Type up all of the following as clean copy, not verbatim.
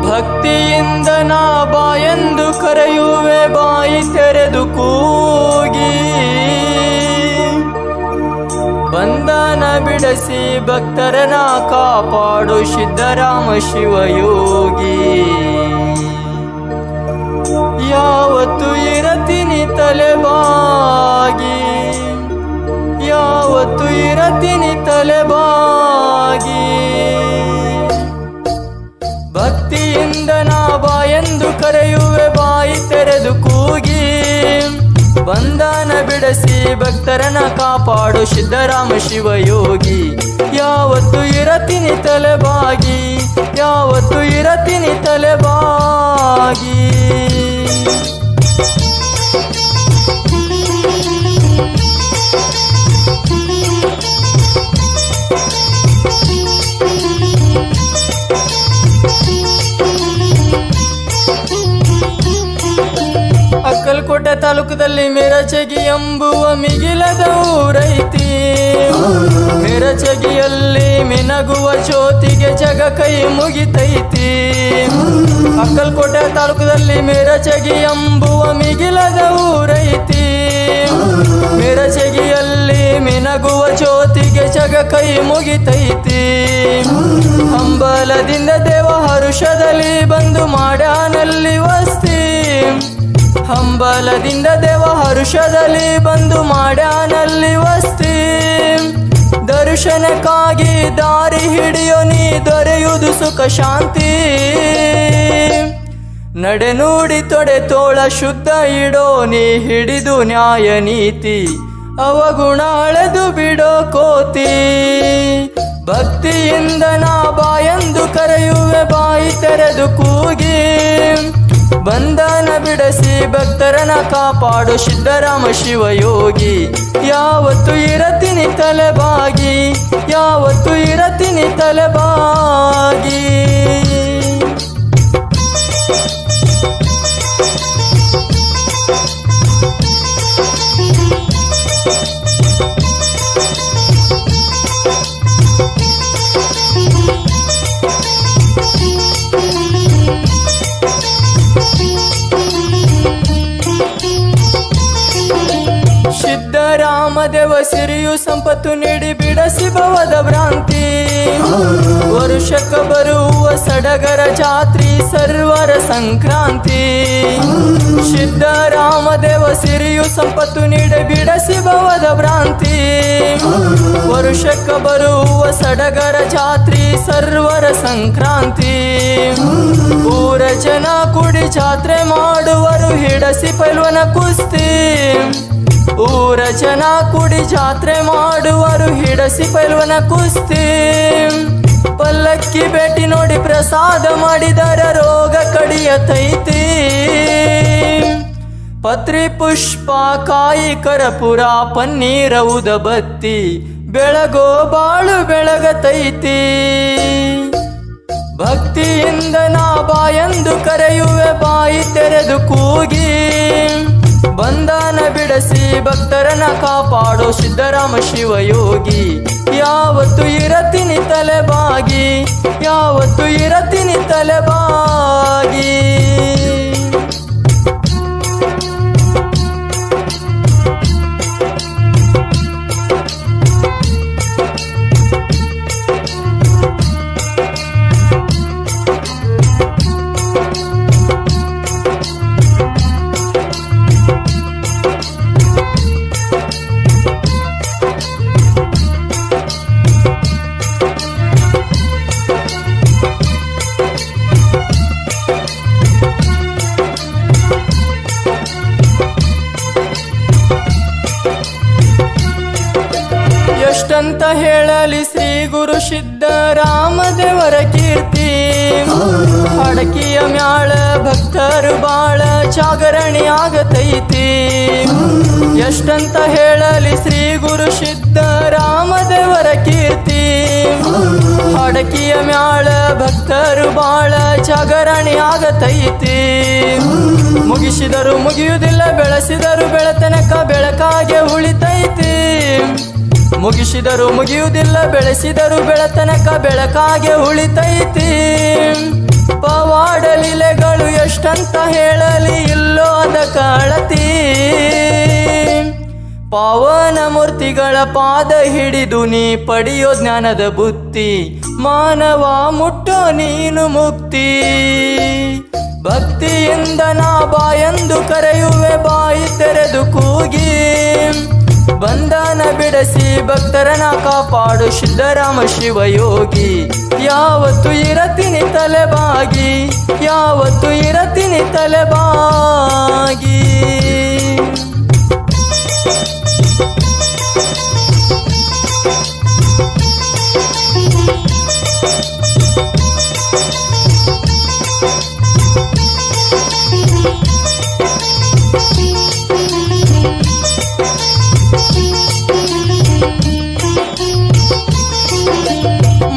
ಭಕ್ತಿಯಿಂದ ನಾ ಬಾಯೆಂದು ಕರೆಯುವೆ, ಬಾಯಿ ತೆರೆದು ಕೂಗಿ ಬಂಧನ ಬಿಡಿಸಿ ಭಕ್ತರನ ಕಾಪಾಡು ಸಿದ್ಧರಾಮ ಶಿವಯೋಗಿ. ಯಾವತ್ತು ಇರತೀನಿ ತಲೆಬಾಗಿ, ಯಾವತ್ತು ಇರತೀನಿ ತಲೆಬಾಗಿ. ಭಕ್ತಿಯಿಂದ ನಾ ಬಾಯೆಂದು ಕರೆಯುವೆ, ಬಾಯಿ ತೆರೆದು ಕೂಗಿ ಬಂಧನ ಬಿಡಿಸಿ ಭಕ್ತರನ ಕಾಪಾಡು ಸಿದ್ಧರಾಮ ಶಿವಯೋಗಿ. ಯಾವತ್ತು ಇರತೀನಿ ತಲೆಬಾಗಿ, ಯಾವತ್ತು ಇರತೀನಿ ತಲೆಬಾಗಿ. ಅಕ್ಕಲಕೋಟೆ ತಾಲೂಕದಲ್ಲಿ ಮಿರಚಗಿ ಎಂಬುವ ಮಿಗಿಲದ ಊರೈತಿ. ಮಿರಚಗಿಯಲ್ಲಿ ಮಿನಗುವ ಜ್ಯೋತಿಗೆ ಜಗ ಕೈ ಮುಗಿತೈತಿ. ಅಕ್ಕಲಕೋಟೆ ತಾಲೂಕದಲ್ಲಿ ಮಿರಚಗಿ ಎಂಬುವ ಮಿಗಿಲದ ಊರೈತಿ. ಮಿರಚಗಿಯಲ್ಲಿ ಮಿನಗುವ ಜ್ಯೋತಿಗೆ ಜಗ ಕೈ ಮುಗಿತೈತಿ. ಹಂಬಲದಿಂದ ದೇವ ಹರುಷದಲ್ಲಿ ಬಂದು ಮಾಡ್ಯಾನಲ್ಲಿ ವಸ್ತಿ. ಹಂಬಲದಿಂದ ದೇವ ಹರುಷದಲ್ಲಿ ಬಂದು ಮಾಡ್ಯಾನಲ್ಲಿ ವಸ್ತಿ. ದರ್ಶನಕ್ಕಾಗಿ ದಾರಿ ಹಿಡಿಯೋ ನೀ ದೊರೆಯುವುದು ಸುಖ ಶಾಂತಿ. ನಡೆ ನುಡಿ ತೊಡೆ ತೋಳ ಶುದ್ಧ ಇಡೋ ನೀ ಹಿಡಿದು ನ್ಯಾಯ ನೀತಿ. ಅವಗುಣ ಅಳೆದು ಬಿಡೋ ಕೋತಿ. ಭಕ್ತಿಯಿಂದ ನಾ ಬಾಯೆಂದು ಕರೆಯುವೆ, ಬಾಯಿ ತೆರೆದು ಕೂಗಿ ಬಂಧನ ಬಿಡಿಸಿ ಭಕ್ತರನ ಕಾಪಾಡು ಸಿದ್ಧರಾಮ ಶಿವಯೋಗಿ. ಯಾವತ್ತು ಇರತೀನಿ ತಲೆಬಾಗಿ, ಯಾವತ್ತು ಇರತೀನಿ ತಲೆಬಾಗಿ. ಸಿದ್ಧರಾಮದೇವ ಸಿರಿಯು ಸಂಪತ್ತು ನೀಡಿ ಬಿಡಿಸಿ ಭವದ ಭ್ರಾಂತಿ. ವರುಷಕ್ಕೆ ಬರುವ ಸಡಗರ ಜಾತ್ರಿ ಸರ್ವರ ಸಂಕ್ರಾಂತಿ. ಸಿದ್ಧರಾಮದೇವ ಸಿರಿಯು ಸಂಪತ್ತು ನೀಡಿ ಬಿಡಿಸಿ ಭವದ ಭ್ರಾಂತಿ. ವರುಷಕ್ಕೆ ಬರುವ ಸಡಗರ ಜಾತ್ರಿ ಸರ್ವರ ಸಂಕ್ರಾಂತಿ. ಊರ ಜನ ಕೂಡಿ ಜಾತ್ರೆ ಮಾಡುವರು ಹಿಡಸಿ ಪೈಲ್ವನ ಕುಸ್ತಿ. ಊರ ಜನ ಕೂಡಿ ಜಾತ್ರೆ ಮಾಡುವರು ಹಿಡಸಿ ಪೈಲ್ವನ ಕುಸ್ತಿ. ಪಲ್ಲಕ್ಕಿ ಭೇಟಿ ನೋಡಿ ಪ್ರಸಾದ ಮಾಡಿದರ ರೋಗ ಕಡಿಯತೈತಿ. ಪತ್ರಿ ಪುಷ್ಪ ಕಾಯಿ ಕರಪುರ ಪನ್ನೀರ ಉದಬತ್ತಿ ಬೆಳಗೋ ಬಾಳು ಬೆಳಗತೈತಿ. ಭಕ್ತಿಯಿಂದ ನಾ ಬಾಯೆಂದು ಕರೆಯುವೆ, ಬಾಯಿ ತೆರೆದು ಕೂಗಿ ಬಂಧನ ಬಿಡಿಸಿ ಭಕ್ತರನ ಕಾಪಾಡೋ ಸಿದ್ಧರಾಮ ಶಿವಯೋಗಿ. ಯಾವತ್ತು ಇರತೀನಿ ತಲೆಬಾಗಿ, ಯಾವತ್ತು ಇರತೀನಿ ತಲೆಬಾಗಿ. ಎಷ್ಟಂತ ಹೇಳಲಿ ಶ್ರೀ ಗುರು ಸಿದ್ಧರಾಮದೇವರ ಕೀರ್ತಿ. ಅಡಕಿಯ ಮ್ಯಾಳ ಭಕ್ತರು ಬಾಳ ಜಾಗರಣೆ ಆಗತೈತಿ. ಎಷ್ಟಂತ ಹೇಳಲಿ ಶ್ರೀ ಗುರು ಸಿದ್ಧರಾಮದೇವರ ಕೀರ್ತಿ. ಅಡಕಿಯ ಮ್ಯಾಳ ಭಕ್ತರು ಬಾಳ ಜಾಗರಣೆ ಆಗತೈತಿ. ಮುಗಿಸಿದರು ಮುಗಿಯುವುದಿಲ್ಲ, ಬೆಳೆಸಿದರು ಬೆಳತನಕ ಬೆಳಕಾಗೆ ಉಳಿತೈತಿ. ಮುಗಿಸಿದರು ಮುಗಿಯುವುದಿಲ್ಲ, ಬೆಳೆಸಿದರು ಬೆಳತನಕ ಬೆಳಕಾಗೆ ಉಳಿತೈತಿ. ಪವಾಡ ಲೀಲೆಗಳು ಎಷ್ಟಂತ ಹೇಳಲಿ, ಇಲ್ಲೋ ಅದಕ್ಕ ಅಳತಿ. ಪಾವನ ಮೂರ್ತಿಗಳ ಪಾದ ಹಿಡಿದು ನೀ ಪಡೆಯೋ ಜ್ಞಾನದ ಬುತ್ತಿ, ಮಾನವ ಮುಟ್ಟೋ ನೀನು ಮುಕ್ತಿ. ಭಕ್ತಿಯಿಂದ ನಾ ಬಾಯೆಂದು ಕರೆಯುವೆ, ಬಾಯಿ ತೆರೆದು ಕೂಗಿ. ಬಂಧನ ಬಿಡಿಸಿ ಭಕ್ತರನ ಕಾಪಾಡು ಸಿದ್ಧರಾಮ ಶಿವಯೋಗಿ. ಯಾವತ್ತು ಇರತೀನಿ ತಲೆಬಾಗಿ, ಯಾವತ್ತು ಇರತೀನಿ ತಲೆಬಾಗಿ.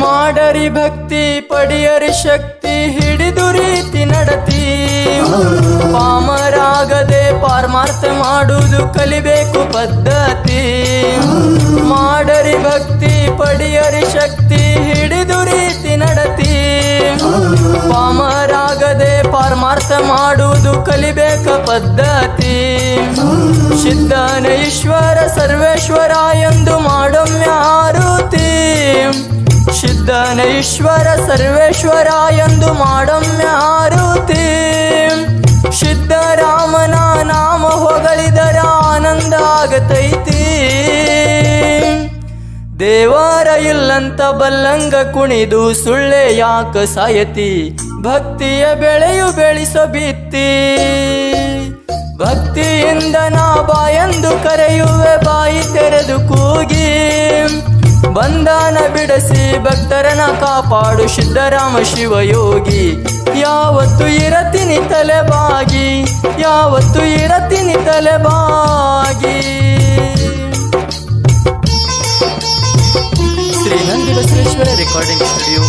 ಮಾಡರಿ ಭಕ್ತಿ ಪಡೆಯರಿ ಶಕ್ತಿ, ಹಿಡಿದು ರೀತಿ ನಡತಿ. ಪಾಮರಾಗದೆ ಪಾರಮಾರ್ಥ ಮಾಡುವುದು ಕಲಿಬೇಕು ಪದ್ಧತಿ. ಮಾಡರಿ ಭಕ್ತಿ ಪಡೆಯರಿ ಶಕ್ತಿ, ಹಿಡಿದು ರೀತಿ ನಡತಿ. ಪಾಮರಾಗದೆ ಪಾರಮಾರ್ಥ ಮಾಡುವುದು ಕಲಿಬೇಕ ಪದ್ಧತಿ. ಸಿದ್ಧನ ಈಶ್ವರ ಸರ್ವೇಶ್ವರ ಎಂದು ಮಾಡೊಮ್ಮೆ ಆರುತಿ. ಸಿದ್ಧನ ಈಶ್ವರ ಸರ್ವೇಶ್ವರ ಎಂದು ಮಾಡೊಮ್ಮೆ ಆರುತಿ. ಸಿದ್ಧರಾಮನ ನಾಮ ಹೊಗಳಿದರ ಆನಂದ ಆಗತೈತಿ. ದೇವರ ಇಲ್ಲಂತ ಬಲ್ಲಂಗ ಕುಣಿದು ಸುಳ್ಳೆ ಯಾಕ ಸಾಯತಿ. ಭಕ್ತಿಯ ಬೆಳೆಯು ಬೆಳೆಸೋ ಬಿತ್ತಿ. ಭಕ್ತಿಯಿಂದ ನಾ ಬಾಯೆಂದು ಕರೆಯುವೆ, ಬಾಯಿ ತೆರೆದು ಕೂಗಿ. ಬಂಧನ ಬಿಡಿಸಿ ಭಕ್ತರನ ಕಾಪಾಡು ಸಿದ್ಧರಾಮ ಶಿವಯೋಗಿ. ಯಾವತ್ತು ಇರತೀನಿ ತಲೆಬಾಗಿ, ಯಾವತ್ತು ಇರತೀನಿ ತಲೆಬಾಗಿ. Shri Nandi Basaveshwara recording studio.